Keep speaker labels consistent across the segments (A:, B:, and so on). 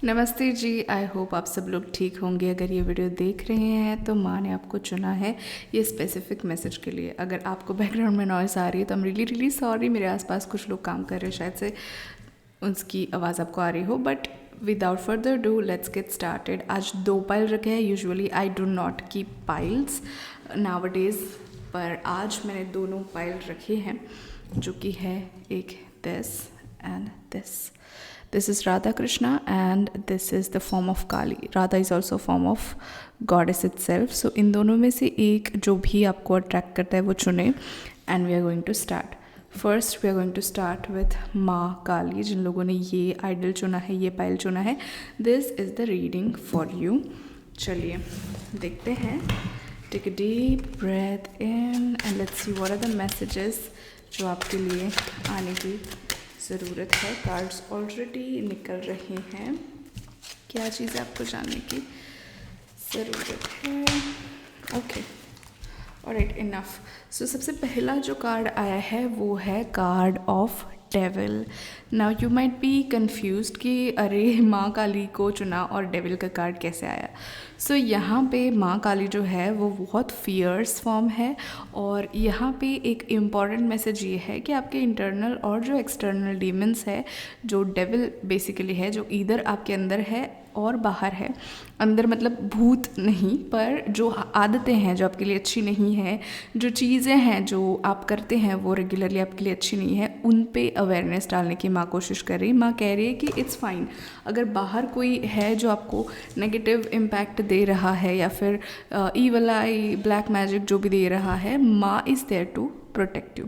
A: नमस्ते जी। I hope आप सब लोग ठीक होंगे। अगर ये वीडियो देख रहे हैं तो माँ ने आपको चुना है ये स्पेसिफिक मैसेज के लिए। अगर आपको बैकग्राउंड में नॉइज़ आ रही है तो आई एम रियली सॉरी। मेरे आसपास कुछ लोग काम कर रहे हैं, शायद से उसकी आवाज़ आपको आ रही हो। But without further do let's get started. आज 2 पाइल रखे हैं। Usually I do not keep piles nowadays, पर आज मैंने दोनों पाइल रखे हैं, जो कि है एक this and this. This is Radha Krishna and this is the form of Kali. Radha is also a form of goddess itself. So इन दोनों में से एक जो भी आपको अट्रैक्ट करता है वो चुने. And we are going to start. First we are going to start with माँ काली. जिन लोगों ने ये आइडल चुना है, ये पाइल चुना है, this is the reading for you. चलिए देखते हैं. Take a deep breath in and let's see what are the messages जो आपके लिए आने की ज़रूरत है. कार्ड्स ऑलरेडी निकल रहे हैं. क्या चीज़ आपको जानने की ज़रूरत है? Okay, alright, enough. सो सबसे पहला जो कार्ड आया है वो है card of devil. Now you might be confused कि अरे माँ काली को चुना और डेविल का कार्ड कैसे आया. सो यहाँ पे माँ काली जो है वो बहुत फियर्स फॉर्म है. और यहाँ पे एक इम्पॉर्टेंट मैसेज ये है कि आपके इंटरनल और जो एक्सटर्नल डीमंस है, जो डेविल बेसिकली है, जो इधर आपके अंदर है और बाहर है. अंदर मतलब भूत नहीं, पर जो आदतें हैं जो आपके लिए अच्छी नहीं है, जो चीज़ें हैं जो आप करते हैं वो रेगुलरली आपके लिए अच्छी नहीं है, उन पे अवेयरनेस डालने की माँ कोशिश कर रही है. माँ कह रही है कि इट्स फाइन. अगर बाहर कोई है जो आपको नेगेटिव इम्पैक्ट दे रहा है या फिर ईवल आई, ब्लैक मैजिक जो भी दे रहा है, माँ is there to protect you.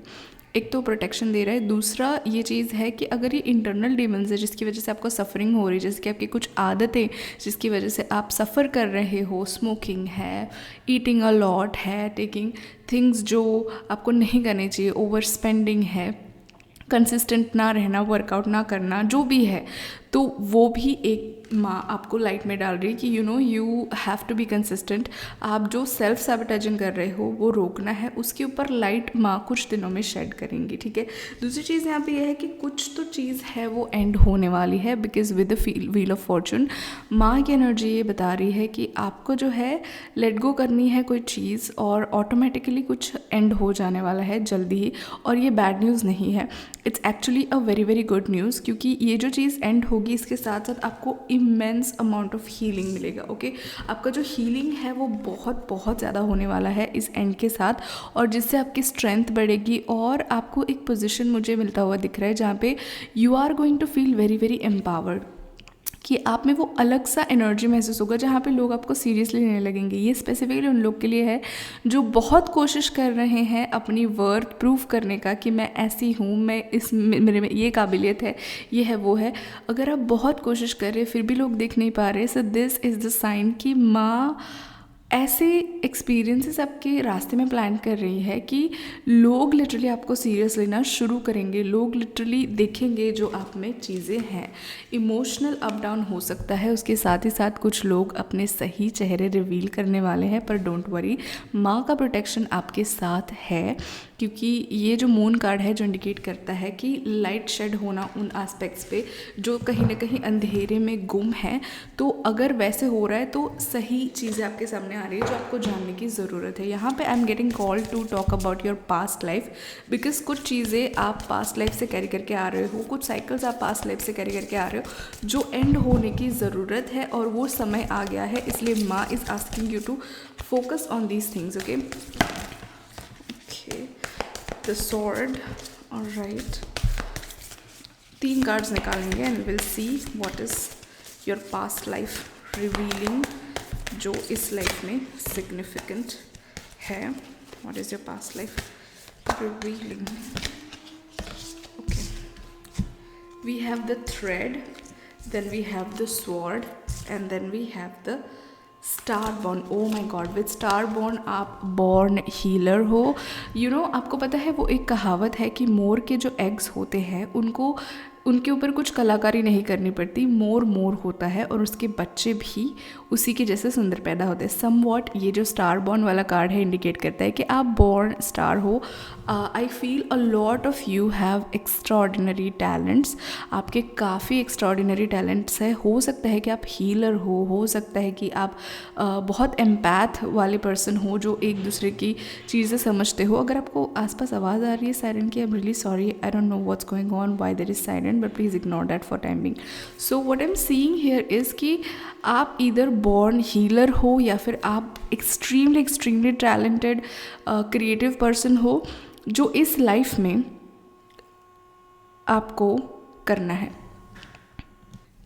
A: एक तो प्रोटेक्शन दे रहा है. दूसरा ये चीज़ है कि अगर ये इंटरनल डिमंस है जिसकी वजह से आपको सफरिंग हो रही है, जैसे कि आपकी कुछ आदतें जिसकी वजह से आप सफ़र कर रहे हो, स्मोकिंग है, ईटिंग अ लॉट है, टेकिंग थिंग्स जो आपको नहीं करने चाहिए, ओवर स्पेंडिंग है, कंसिस्टेंट ना रहना, वर्कआउट ना करना, जो भी है, तो वो भी एक माँ आपको लाइट में डाल रही है कि you have to be consistent. आप जो सेल्फ सैबोटेजिंग कर रहे हो वो रोकना है. उसके ऊपर लाइट माँ कुछ दिनों में शेड करेंगी. ठीक है. दूसरी चीज़ यहाँ पे ये है कि कुछ तो चीज़ है वो एंड होने वाली है, because with the wheel of Fortune माँ की एनर्जी ये बता रही है कि आपको जो है लेट गो करनी है कोई चीज़, और ऑटोमेटिकली कुछ एंड हो जाने वाला है जल्दी ही. और ये बैड न्यूज़ नहीं है, it's actually a very very good news, क्योंकि ये जो चीज़ एंड होगी इसके साथ साथ आपको इमेंस अमाउंट ऑफ हीलिंग मिलेगा. ओके, आपका जो हीलिंग है वो बहुत बहुत ज़्यादा होने वाला है इस एंड के साथ, और जिससे आपकी स्ट्रेंथ बढ़ेगी. और आपको एक पोजीशन मुझे मिलता हुआ दिख रहा है जहाँ पे you are going to feel very very empowered, कि आप में वो अलग सा एनर्जी महसूस होगा जहाँ पे लोग आपको सीरियसली लेने लगेंगे. ये स्पेसिफिकली उन लोग के लिए है जो बहुत कोशिश कर रहे हैं अपनी वर्थ प्रूव करने का कि मैं ऐसी हूँ, मैं इस मेरे में ये काबिलियत है, ये है, वो है. अगर आप बहुत कोशिश कर रहे फिर भी लोग देख नहीं पा रहे, so this is the sign कि माँ ऐसे एक्सपीरियंसेस आपके रास्ते में प्लान कर रही है कि लोग लिटरली आपको सीरियस लेना शुरू करेंगे. लोग लिटरली देखेंगे जो आप में चीज़ें हैं. इमोशनल अप डाउन हो सकता है, उसके साथ ही साथ कुछ लोग अपने सही चेहरे रिवील करने वाले हैं, पर डोंट वरी, माँ का प्रोटेक्शन आपके साथ है. क्योंकि ये जो मून कार्ड है जो इंडिकेट करता है कि लाइट शेड होना उन एस्पेक्ट्स पे जो कहीं ना कहीं अंधेरे में गुम है. तो अगर वैसे हो रहा है तो सही चीज़ें आपके सामने आ रही है जो आपको जानने की ज़रूरत है. यहाँ पे I am getting call to talk about your past life, because कुछ चीज़ें आप पास्ट लाइफ से कैरी करके आ रहे हो, कुछ साइकिल्स आप पास्ट लाइफ से कैरी करके आ रहे हो जो एंड होने की ज़रूरत है, और वो समय आ गया है. इसलिए Ma is asking you to focus on these things. Okay, the sword. all right, 3 cards निकालेंगे and will see what is your past life revealing, जो इस लाइफ में सिग्निफिकेंट है. What is your past life revealing? Okay, we have the thread, then we have the sword, and then we have the star born. Oh my god, with star born आप born healer हो. आपको पता है वो एक कहावत है कि मोर के जो एग्स होते हैं उनको उनके ऊपर कुछ कलाकारी नहीं करनी पड़ती, मोर मोर होता है और उसके बच्चे भी उसी के जैसे सुंदर पैदा होते हैं। समवॉट ये जो स्टार बॉर्न वाला कार्ड है इंडिकेट करता है कि आप बॉर्न स्टार हो। I feel a lot of you have extraordinary talents, आपके काफ़ी एक्स्ट्रॉर्डिनरी टैलेंट्स है। हो सकता है कि आप हीलर हो सकता है कि आप बहुत एम्पैथ वाले पर्सन हो जो एक दूसरे की चीज़ें समझते हो। अगर आपको आसपास आवाज़ आ रही है सायरन की, I am really sorry, I don't know what's going on, why there is siren, but please ignore that for time being. So what I am seeing here is कि आप इधर बॉर्न हीलर हो या फिर आप extremely talented creative person हो जो इस लाइफ में आपको करना है,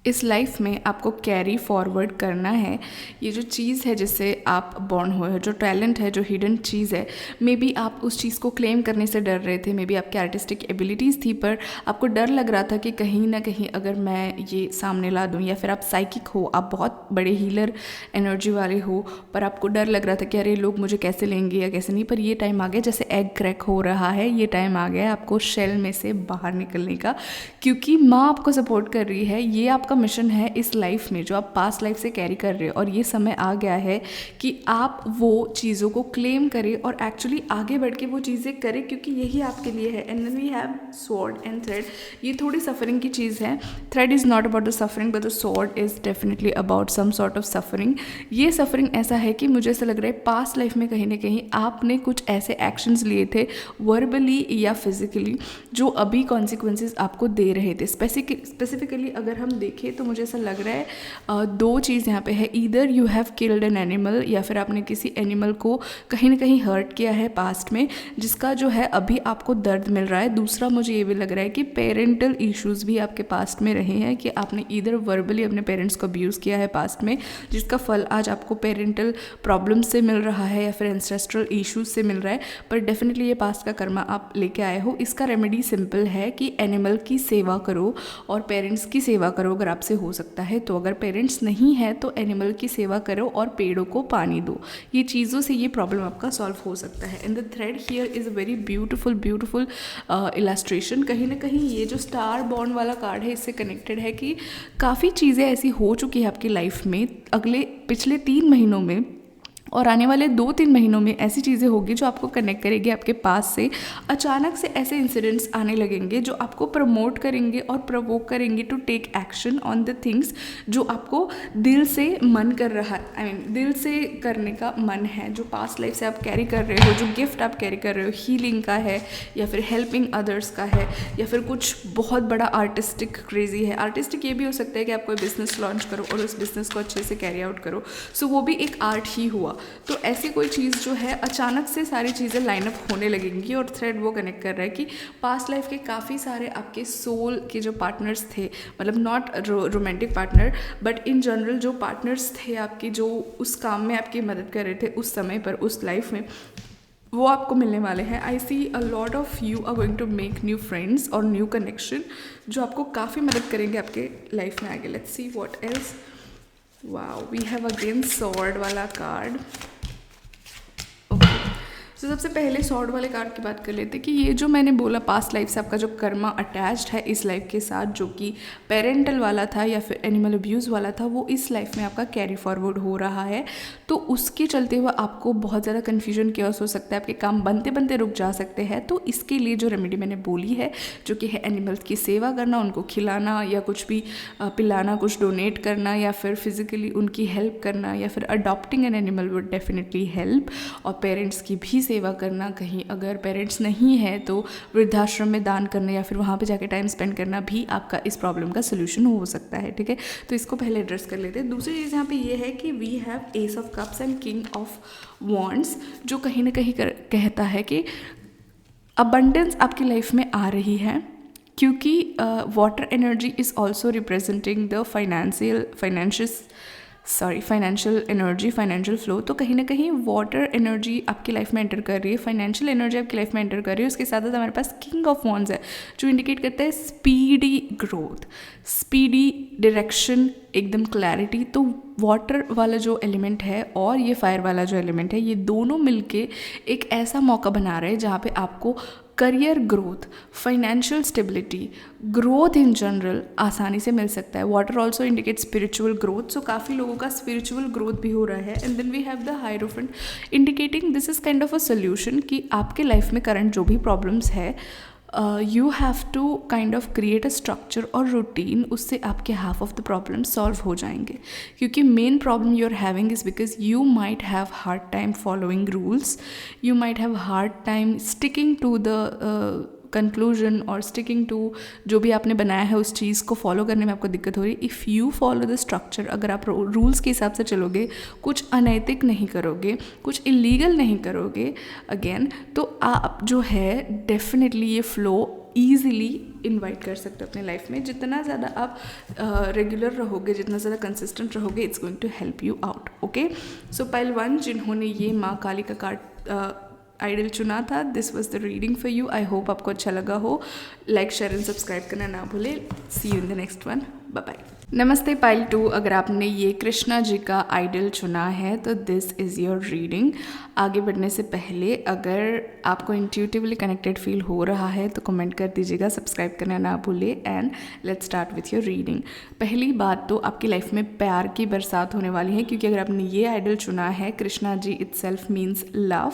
A: इस लाइफ में आपको कैरी फॉरवर्ड करना है। ये जो चीज़ है जिससे आप बॉर्न हुए हो, जो टैलेंट है, जो हिडन चीज़ है, मे बी आप उस चीज़ को क्लेम करने से डर रहे थे, मे बी आपकी आर्टिस्टिक एबिलिटीज़ थी पर आपको डर लग रहा था कि कहीं ना कहीं अगर मैं ये सामने ला दूँ, या फिर आप साइकिक हो, आप बहुत बड़े हीलर एनर्जी वाले हो, पर आपको डर लग रहा था कि अरे लोग मुझे कैसे लेंगे या कैसे नहीं। पर ये टाइम आ गया, जैसे एग क्रैक हो रहा है, ये टाइम आ गया आपको शेल में से बाहर निकलने का, क्योंकि माँ आपको सपोर्ट कर रही है। ये आपका मिशन है इस लाइफ में जो आप पास्ट लाइफ से कैरी कर रहे हो, और ये समय आ गया है कि आप वो चीज़ों को क्लेम करें और एक्चुअली आगे बढ़ के वो चीज़ें करें, क्योंकि यही आपके लिए है। And then we have sword and thread. ये थोड़ी सफरिंग की चीज़ है। Thread is not about the suffering but the sword is definitely about some sort of suffering. ये सफरिंग ऐसा है कि मुझे ऐसा लग रहा है पास्ट लाइफ में कहीं ना कहीं आपने कुछ ऐसे एक्शंस लिए थे वर्बली या फिजिकली जो अभी कॉन्सिक्वेंसेज आपको दे रहे थे। स्पेसिफिकली अगर हम देखें तो मुझे ऐसा लग रहा है दो चीज़ यहाँ पे है, either you have killed an animal, या फिर आपने किसी एनिमल को कहीं ना कहीं हर्ट किया है पास्ट में, जिसका जो है अभी आपको दर्द मिल रहा है। दूसरा मुझे ये भी लग रहा है कि पेरेंटल इश्यूज़ भी आपके पास्ट में रहे हैं, कि आपने ईदर वर्बली अपने पेरेंट्स को अब्यूज़ किया है पास्ट में, जिसका फल आज आपको पेरेंटल प्रॉब्लम से मिल रहा है या फिर एंसेस्ट्रल इश्यूज से मिल रहा है। पर डेफिनेटली ये पास्ट का कर्मा आप लेके आए हो। इसका रेमेडी सिंपल है कि एनिमल की सेवा करो और पेरेंट्स की सेवा करो अगर आपसे हो सकता है तो। अगर पेरेंट्स नहीं है तो एनिमल की सेवा करो और पेड़ों को पानी दो। ये चीज़ों से ये प्रॉब्लम आपका सॉल्व हो सकता है। And the thread here is a very beautiful illustration. कहीं ना कहीं ये जो स्टार बॉर्न वाला कार्ड है इससे कनेक्टेड है कि काफ़ी चीज़ें ऐसी हो चुकी है आपकी लाइफ में पिछले 3 महीनों में, और आने वाले 2-3 महीनों में ऐसी चीज़ें होगी जो आपको कनेक्ट करेगी आपके पास से। अचानक से ऐसे इंसिडेंट्स आने लगेंगे जो आपको प्रमोट करेंगे और प्रवोक करेंगे to take action on the things जो आपको दिल से मन कर रहा है, आई मीन दिल से करने का मन है, जो पास्ट लाइफ से आप कैरी कर रहे हो, जो गिफ्ट आप कैरी कर रहे हो, हीलिंग का है या फिर हेल्पिंग अदर्स का है या फिर कुछ बहुत बड़ा आर्टिस्टिक क्रेजी है। आर्टिस्टिक ये भी हो सकता है कि आप कोई बिजनेस लॉन्च करो और उस बिजनेस को अच्छे से कैरी आउट करो, सो वो भी एक आर्ट ही हुआ। तो ऐसी कोई चीज़ जो है अचानक से सारी चीज़ें लाइनअप होने लगेंगी। और थ्रेड वो कनेक्ट कर रहा है कि पास्ट लाइफ के काफ़ी सारे आपके सोल के जो पार्टनर्स थे, मतलब not romantic partner but in general जो पार्टनर्स थे आपके, जो उस काम में आपकी मदद कर रहे थे उस समय पर, उस लाइफ में, वो आपको मिलने वाले हैं। I see a lot of you are going to make new friends और न्यू कनेक्शन जो आपको काफ़ी मदद करेंगे आपके लाइफ में आगे। Let's see what else. Wow, we have again sword वाला कार्ड। तो सबसे पहले सॉर्ड वाले कार्ड की बात कर लेते हैं कि ये जो मैंने बोला पास्ट लाइफ से आपका जो कर्मा अटैच्ड है इस लाइफ के साथ, जो कि पेरेंटल वाला था या फिर एनिमल अब्यूज़ वाला था, वो इस लाइफ में आपका कैरी फॉरवर्ड हो रहा है। तो उसके चलते हुए आपको बहुत ज़्यादा कन्फ्यूजन क्योस हो सकता है, आपके काम बनते बनते रुक जा सकते हैं। तो इसके लिए जो रेमेडी मैंने बोली है, जो कि है एनिमल्स की सेवा करना, उनको खिलाना या कुछ भी पिलाना, कुछ डोनेट करना या फिर फिजिकली उनकी हेल्प करना, या फिर adopting an animal would definitely help. और पेरेंट्स की भी सेवा करना, कहीं अगर पेरेंट्स नहीं है तो वृद्धाश्रम में दान करना या फिर वहाँ पे जाके टाइम स्पेंड करना भी आपका इस प्रॉब्लम का सोल्यूशन हो सकता है। ठीक है, तो इसको पहले एड्रेस कर लेते हैं। दूसरी चीज़ यहाँ पे ये है कि we have ace of cups and king of wands, जो कहीं ना कहीं कहता है कि अबंडेंस आपकी लाइफ में आ रही है, क्योंकि water energy is also representing the financial energy, financial flow. तो कहीं ना कहीं वाटर एनर्जी आपकी लाइफ में एंटर कर रही है, फाइनेंशियल एनर्जी आपकी लाइफ में एंटर कर रही है। उसके साथ साथ हमारे पास किंग ऑफ वॉन्ड्स है, जो इंडिकेट करता है स्पीडी ग्रोथ, स्पीडी डायरेक्शन, एकदम क्लैरिटी। तो वाटर वाला जो एलिमेंट है और ये फायर वाला जो एलिमेंट है, ये दोनों मिलके एक ऐसा मौका बना रहे हैं जहाँ पे आपको career growth, financial stability, growth in general आसानी से मिल सकता है। Water also indicate spiritual growth, so काफ़ी लोगों का स्पिरिचुअल ग्रोथ भी हो रहा है। And then we have the hierophant indicating this is kind of a solution कि आपके लाइफ में करंट जो भी प्रॉब्लम्स है, you have to kind of create a structure और रूटीन, उससे आपके half of the problem solve हो जाएंगे। क्योंकि main problem you are having is because you might have hard time following rules, you might have hard time sticking to the conclusion और sticking to जो भी आपने बनाया है उस चीज़ को फॉलो करने में आपको दिक्कत हो रही है। If you follow the structure, अगर आप रूल्स के हिसाब से चलोगे, कुछ अनैतिक नहीं करोगे, कुछ इलीगल नहीं करोगे अगेन, तो आप जो है डेफिनेटली ये फ्लो ईजिली इन्वाइट कर सकते हो अपने लाइफ में। जितना ज़्यादा आप रेगुलर रहोगे, जितना ज़्यादा कंसिस्टेंट रहोगे, it's going to help you out. Okay, so pile 1 जिन्होंने ये माँ काली का कार्ड आइडल चुना था, this was the reading for you. I hope आपको अच्छा लगा हो। लाइक, शेयर एंड सब्सक्राइब करना ना भूले। See you in the next one. Bye bye. नमस्ते पाइल 2, अगर आपने ये कृष्णा जी का आइडल चुना है तो दिस इज़ योर रीडिंग। आगे बढ़ने से पहले अगर आपको इंट्यूटिवली कनेक्टेड फील हो रहा है तो कमेंट कर दीजिएगा, सब्सक्राइब करना ना भूले। And let's start with your reading. पहली बात तो आपकी लाइफ में प्यार की बरसात होने वाली है, क्योंकि अगर आपने ये आइडल चुना है, Krishna ji itself means love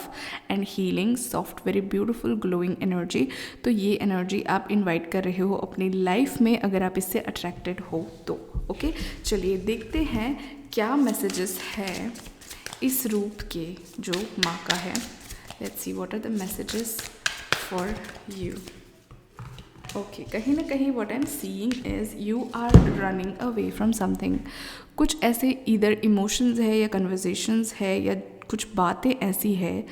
A: and healing, soft, very beautiful, glowing energy. तो ये एनर्जी आप इन्वाइट कर रहे हो अपनी लाइफ में अगर आप इससे अट्रैक्टेड हो तो। ओके, चलिए देखते हैं क्या मैसेजेस है इस रूप के जो माँ का है। Let's see what are the messages for you. Okay, कहीं ना कहीं what I am seeing is you are running away from something. कुछ ऐसे इधर इमोशंस है या कन्वर्जेशंस है या कुछ बातें ऐसी है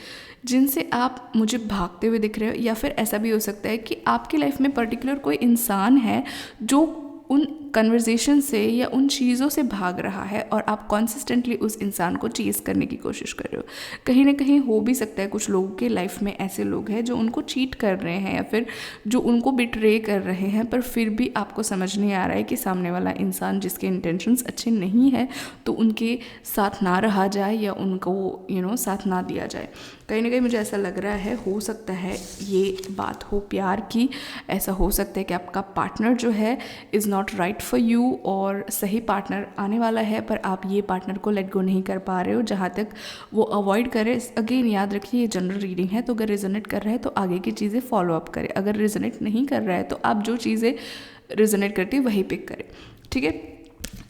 A: जिनसे आप मुझे भागते हुए दिख रहे हो, या फिर ऐसा भी हो सकता है कि आपकी लाइफ में पर्टिकुलर कोई इंसान है जो उन कन्वर्जेशन से या उन चीज़ों से भाग रहा है और आप कॉन्सिस्टेंटली उस इंसान को चेज़ करने की कोशिश कर रहे हो। कहीं ना कहीं हो भी सकता है कुछ लोगों के लाइफ में ऐसे लोग हैं जो उनको चीट कर रहे हैं या फिर जो उनको बिट्रे कर रहे हैं, पर फिर भी आपको समझ नहीं आ रहा है कि सामने वाला इंसान जिसके इंटेंशंस अच्छे नहीं है तो उनके साथ ना रहा जाए या उनको साथ ना दिया जाए। कहीं ना कहीं मुझे ऐसा लग रहा है, हो सकता है ये बात हो प्यार की। ऐसा हो सकता है कि आपका पार्टनर जो है is not right for you और सही पार्टनर आने वाला है, पर आप ये पार्टनर को लेट गो नहीं कर पा रहे हो। जहाँ तक वो अवॉइड करे, अगेन याद रखिए ये जनरल रीडिंग है, तो अगर रिजोनेट कर रहा है तो आगे की चीज़ें फॉलो अप करें, अगर रिजोनेट नहीं कर रहा है तो आप जो चीज़ें रिजोनेट करती है वही पिक करें। ठीक है,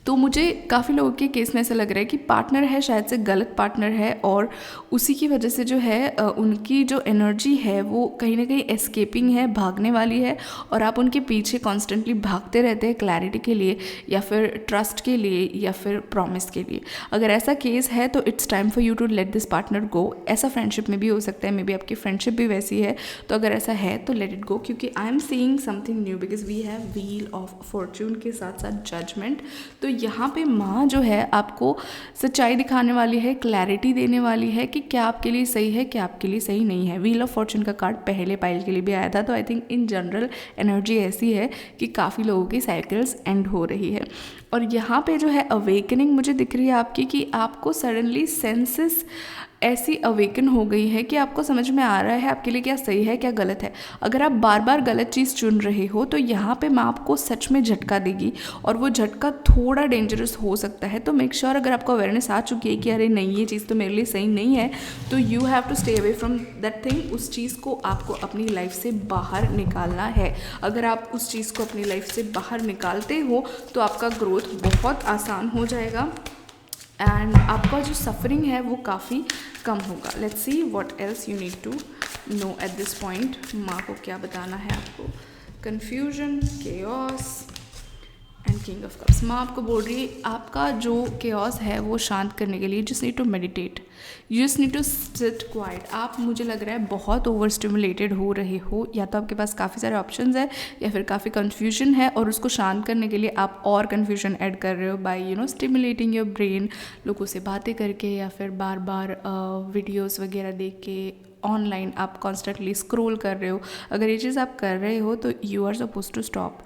A: तो मुझे काफ़ी लोगों के केस में ऐसा लग रहा है कि पार्टनर है शायद से गलत पार्टनर है और उसी की वजह से जो है उनकी जो एनर्जी है वो कहीं ना कहीं एस्केपिंग है, भागने वाली है, और आप उनके पीछे कॉन्स्टेंटली भागते रहते हैं क्लैरिटी के लिए या फिर ट्रस्ट के लिए या फिर प्रॉमिस के लिए। अगर ऐसा केस है तो it's time for you to let this partner go. ऐसा फ्रेंडशिप में भी हो सकता है, मे बी आपकी फ्रेंडशिप भी वैसी है, तो अगर ऐसा है तो लेट इट गो, क्योंकि I am seeing something new because we have wheel of fortune के साथ साथ जजमेंट। तो यहाँ पे माँ जो है आपको सच्चाई दिखाने वाली है, क्लैरिटी देने वाली है कि क्या आपके लिए सही है, क्या आपके लिए सही नहीं है। व्हील ऑफ फॉर्च्यून का कार्ड पहले पाइल के लिए भी आया था, तो I think in general energy ऐसी है कि काफ़ी लोगों की साइकिल्स एंड हो रही है। और यहाँ पे जो है अवेकनिंग मुझे दिख रही है आपकी, कि आपको सडनली सेंसेस ऐसी अवेकन हो गई है कि आपको समझ में आ रहा है आपके लिए क्या सही है क्या गलत है। अगर आप बार बार गलत चीज़ चुन रहे हो तो यहाँ पे माँ आपको सच में झटका देगी, और वो झटका थोड़ा डेंजरस हो सकता है। तो मेक श्योर अगर आपको अवेयरनेस आ चुकी है कि अरे नहीं ये चीज़ तो मेरे लिए सही नहीं है, तो you have to stay away from that thing. उस चीज़ को आपको अपनी लाइफ से बाहर निकालना है। अगर आप उस चीज़ को अपनी लाइफ से बाहर निकालते हो तो आपका ग्रोथ बहुत आसान हो जाएगा एंड आपका जो सफरिंग है वो काफ़ी कम होगा। Let's see what else you need to know at this point. माँ को क्या बताना है आपको? Confusion, chaos and king of cups. माँ आपको बोल रही है आपका जो केओस है वो शांत करने के लिए just need to meditate, you just need to sit quiet. आप मुझे लग रहा है बहुत ओवर स्टिमुलेटेड हो रहे हो, या तो आपके पास काफ़ी सारे ऑप्शंस है या फिर काफ़ी कन्फ्यूजन है, और उसको शांत करने के लिए आप और कन्फ्यूजन ऐड कर रहे हो बाय स्टिमुलेटिंग योर ब्रेन, लोगों से बातें करके या फिर बार बार वीडियोज़ वगैरह देख के ऑनलाइन आप कॉन्स्टेंटली स्क्रोल कर रहे हो। अगर ये चीज़ आप कर रहे हो तो you are suppose to stop.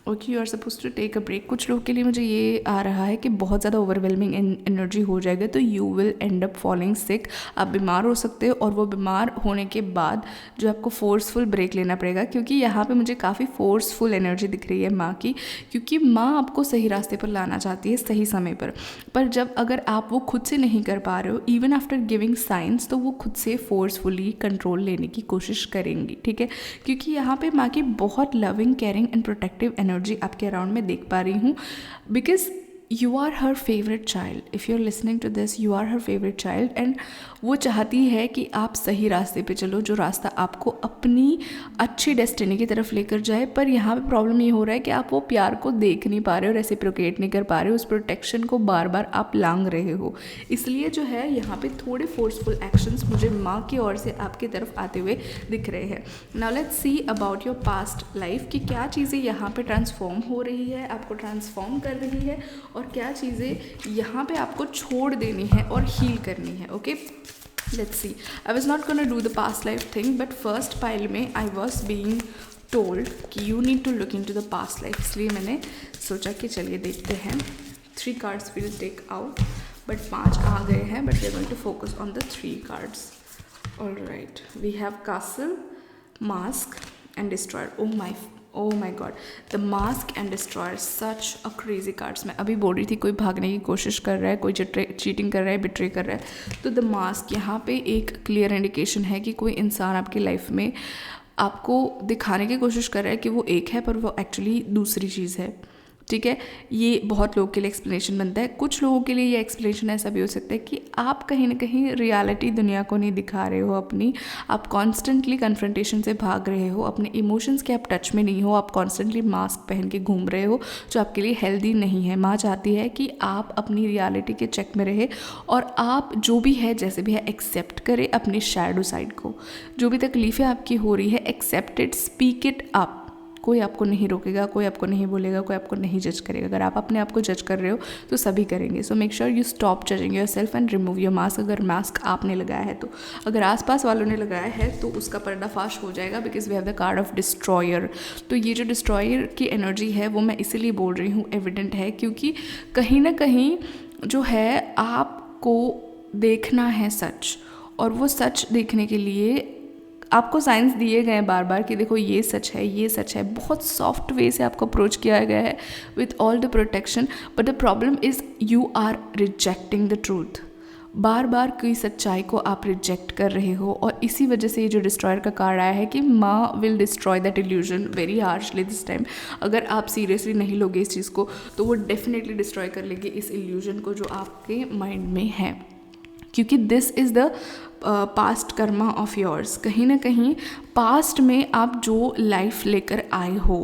A: Okay, you are suppose to take a break. कुछ लोगों के लिए मुझे ये आ रहा है कि बहुत ज़्यादा ओवरवेलमिंग एनर्जी हो जाएगा तो you will end up falling sick, आप बीमार हो सकते हो। और वो बीमार होने के बाद जो आपको फोर्सफुल ब्रेक लेना पड़ेगा, क्योंकि यहाँ पे मुझे काफ़ी फोर्सफुल एनर्जी दिख रही है माँ की, क्योंकि माँ आपको सही रास्ते पर लाना चाहती है सही समय पर जब अगर आप वो खुद से नहीं कर पा रहे हो इवन आफ्टर गिविंग साइंस, तो वो खुद से फोर्सफुली कंट्रोल लेने की कोशिश करेंगी, ठीक है। क्योंकि यहाँ पे माँ की बहुत loving, caring and protective energy आपके अराउंड में देख पा रही हूँ, because you are her favourite child. If you are listening to this, you are her favourite child and वो चाहती है कि आप सही रास्ते पे चलो, जो रास्ता आपको अपनी अच्छी डेस्टिनी की तरफ लेकर जाए। पर यहाँ पे प्रॉब्लम ये हो रहा है कि आप वो प्यार को देख नहीं पा रहे हो, रेसिप्रोकेट नहीं कर पा रहे हो, उस प्रोटेक्शन को बार बार आप लांग रहे हो। इसलिए जो है यहाँ पे थोड़े फोर्सफुल एक्शंस मुझे माँ की ओर से आपकी तरफ आते हुए दिख रहे हैं। Now let's see about your past life कि क्या चीज़ें यहाँ पे ट्रांसफॉर्म हो रही है, आपको ट्रांसफॉर्म कर रही है, और क्या चीज़ें यहाँ पे आपको छोड़ देनी है और हील करनी है। Okay, let's see. I was not gonna do the past life thing, but first pile में I was being told कि you need to look into the past life, इसलिए मैंने सोचा कि चलिए देखते हैं। 3 cards we'll take out, but 5 आ गए हैं, but we are going to focus on the 3 cards. All right, we have Castle, Mask and Destroyer. Oh my god, the Mask and Destroyer, such a crazy cards. मैं अभी बोल रही थी कोई भागने की कोशिश कर रहा है, कोई चीटिंग कर रहा है, बिट्रे कर रहा है, तो द मास्क यहाँ पे एक क्लियर इंडिकेशन है कि कोई इंसान आपकी लाइफ में आपको दिखाने की कोशिश कर रहा है कि वो एक है पर वो एक्चुअली दूसरी चीज़ है, ठीक है। ये बहुत लोगों के लिए एक्सप्लेनेशन बनता है। कुछ लोगों के लिए ये एक्सप्लेनेशन ऐसा भी हो सकता है कि आप कहीं ना कहीं रियलिटी दुनिया को नहीं दिखा रहे हो अपनी, आप कॉन्स्टेंटली कन्फ्रंटेशन से भाग रहे हो, अपने इमोशंस के आप टच में नहीं हो, आप कॉन्स्टेंटली मास्क पहन के घूम रहे हो, जो आपके लिए हेल्दी नहीं है। माँ चाहती है कि आप अपनी रियलिटी के चेक में रहे और आप जो भी है जैसे भी है एक्सेप्ट करें अपनी शैडो साइड को। जो भी तकलीफ़ें आपकी हो रही है accept it, speak it up. कोई आपको नहीं रोकेगा, कोई आपको नहीं बोलेगा, कोई आपको नहीं जज करेगा। अगर आप अपने आप को जज कर रहे हो तो सभी करेंगे। So make sure you stop judging your self and remove your mask. अगर मास्क आपने लगाया है तो, अगर आसपास वालों ने लगाया है तो उसका पर्दाफाश हो जाएगा, because we have the card of destroyer. तो ये जो डिस्ट्रॉयर की एनर्जी है वो मैं इसीलिए बोल रही हूँ एविडेंट है, क्योंकि कहीं ना कहीं जो है आपको देखना है सच, और वो सच देखने के लिए आपको साइंस दिए गए हैं बार बार कि देखो ये सच है, ये सच है। बहुत सॉफ्ट वे से आपको अप्रोच किया गया है with all the protection, but the problem is you are rejecting the truth. बार बार कोई सच्चाई को आप रिजेक्ट कर रहे हो, और इसी वजह से ये जो डिस्ट्रॉयर का कार्ड आया है कि माँ will destroy that illusion very harshly this time. अगर आप सीरियसली नहीं लोगे इस चीज़ को तो वो डेफिनेटली डिस्ट्रॉय कर लेगी इस इल्यूजन को जो आपके माइंड में है, क्योंकि this is the past Karma of yours. कहीं ना कहीं पास्ट में आप जो लाइफ लेकर आए हो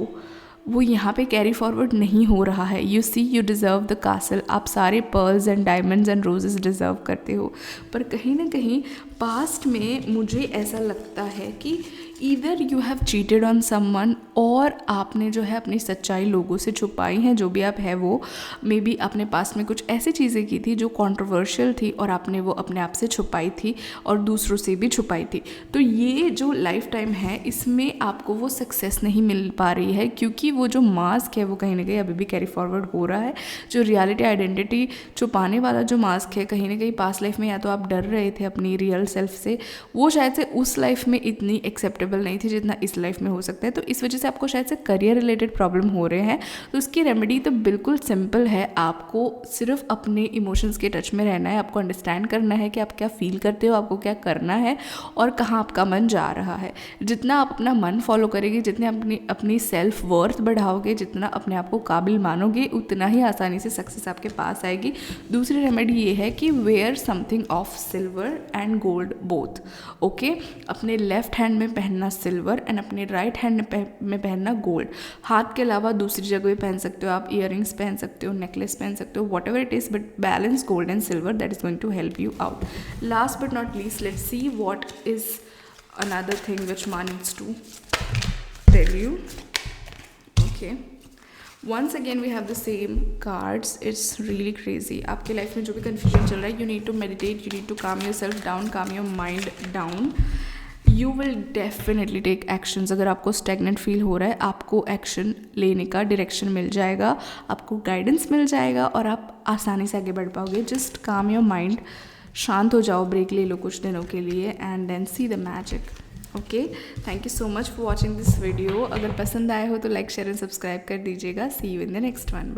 A: वो यहाँ पे कैरी फॉरवर्ड नहीं हो रहा है। You see you deserve the castle, आप सारे pearls and diamonds and roses deserve करते हो, पर कहीं ना कहीं पास्ट में मुझे ऐसा लगता है कि either you have cheated on someone, और आपने जो है अपनी सच्चाई लोगों से छुपाई हैं, जो भी आप है वो। मे बी आपने पास्ट में कुछ ऐसी चीज़ें की थी जो कंट्रोवर्शियल थी और आपने वो अपने आप से छुपाई थी और दूसरों से भी छुपाई थी। तो ये जो लाइफ टाइम है इसमें आपको वो सक्सेस नहीं मिल पा रही है, क्योंकि वो जो मास्क है वो कहीं ना कहीं अभी भी कैरी फॉरवर्ड हो रहा है। जो रियलिटी आइडेंटिटी छुपाने वाला जो मास्क है, कहीं ना कहीं पास्ट लाइफ में या तो आप डर रहे थे अपनी रियल सेल्फ से, वो शायद से उस लाइफ में इतनी एक्सेप्टेबल नहीं थी जितना इस लाइफ में हो सकता है। तो इस वजह से आपको शायद से करियर रिलेटेड प्रॉब्लम हो रहे हैं। तो उसकी रेमेडी तो बिल्कुल सिंपल है, आपको सिर्फ अपने इमोशंस के टच में रहना है, आपको अंडरस्टैंड करना है कि आप क्या फील करते हो, आपको क्या करना है और कहाँ आपका मन जा रहा है। जितना आप अपना मन फॉलो करेंगे, जितने अपनी सेल्फ वर्थ बढ़ाओगे, जितना अपने आप को काबिल मानोगे, उतना ही आसानी से सक्सेस आपके पास आएगी। दूसरी रेमेडी ये है कि wear something of silver and gold both. Okay, अपने लेफ्ट हैंड में पहनना सिल्वर एंड अपने राइट हैंड में पहनना गोल्ड। हाथ के अलावा दूसरी जगह भी पहन सकते हो आप, इयररिंग्स पहन सकते हो, नेकलेस पहन सकते हो, whatever it is, but balance gold and silver, that is going to help you out. Last but not least, let's see what is another thing which Ma needs to tell you. Okay, once again we have the same cards. It's really crazy. आपके life में जो भी confusion चल रहा है, you need to meditate, you need to calm yourself down, calm your mind down. You will definitely take actions. अगर आपको stagnant feel हो रहा है, आपको एक्शन लेने का डायरेक्शन मिल जाएगा, आपको गाइडेंस मिल जाएगा और आप आसानी से आगे बढ़ पाओगे। जस्ट काम योर माइंड, शांत हो जाओ, ब्रेक ले लो कुछ दिनों के लिए and then see the magic. Okay, thank you so much for watching this video. अगर पसंद आए हो तो लाइक शेयर एंड सब्सक्राइब कर दीजिएगा। See you in the next one.